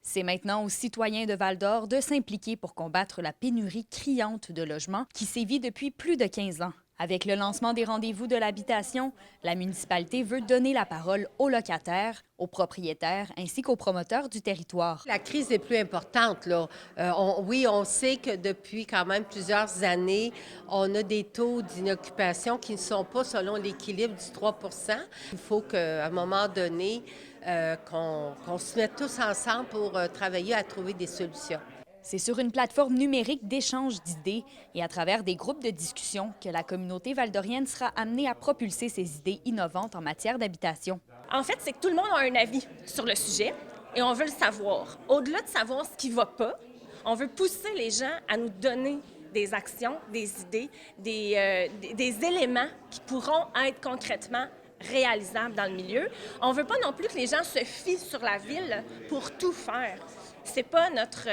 C'est maintenant aux citoyens de Val-d'Or de s'impliquer pour combattre la pénurie criante de logements qui sévit depuis plus de 15 ans. Avec le lancement des rendez-vous de l'habitation, la municipalité veut donner la parole aux locataires, aux propriétaires ainsi qu'aux promoteurs du territoire. La crise est plus importante, là. Oui, on sait que depuis quand même plusieurs années, on a des taux d'inoccupation qui ne sont pas selon l'équilibre du 3. Il faut qu'à un moment donné, qu'on se mette tous ensemble pour travailler à trouver des solutions. C'est sur une plateforme numérique d'échange d'idées et à travers des groupes de discussion que la communauté valdorienne sera amenée à propulser ses idées innovantes en matière d'habitation. En fait, c'est que tout le monde a un avis sur le sujet et on veut le savoir. Au-delà de savoir ce qui ne va pas, on veut pousser les gens à nous donner des actions, des idées, des éléments qui pourront être concrètement réalisables dans le milieu. On ne veut pas non plus que les gens se fient sur la ville pour tout faire. C'est pas notre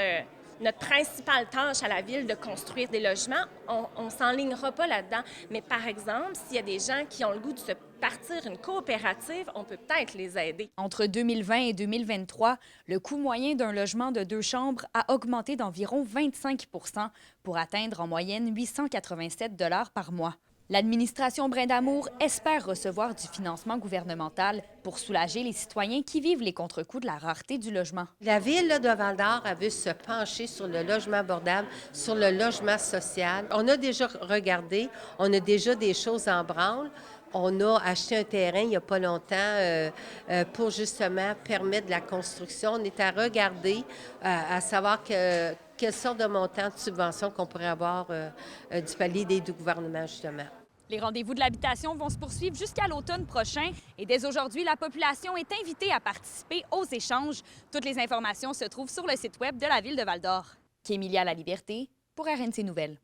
principale tâche à la ville de construire des logements. On ne s'enlignera pas là-dedans. Mais par exemple, s'il y a des gens qui ont le goût de se partir une coopérative, on peut peut-être les aider. Entre 2020 et 2023, le coût moyen d'un logement de 2 chambres a augmenté d'environ 25 pour atteindre en moyenne 887 $ par mois. L'administration Brindamour espère recevoir du financement gouvernemental pour soulager les citoyens qui vivent les contre-coups de la rareté du logement. La ville là, de Val-d'Or, elle veut se pencher sur le logement abordable, sur le logement social. On a déjà regardé, on a déjà des choses en branle. On a acheté un terrain il n'y a pas longtemps pour justement permettre de la construction. On est à regarder, à savoir quelle sorte de montant de subvention qu'on pourrait avoir du palier des deux gouvernements, justement. Les rendez-vous de l'habitation vont se poursuivre jusqu'à l'automne prochain et dès aujourd'hui, la population est invitée à participer aux échanges. Toutes les informations se trouvent sur le site web de la Ville de Val-d'Or. Kémilia La Liberté pour RNC Nouvelles.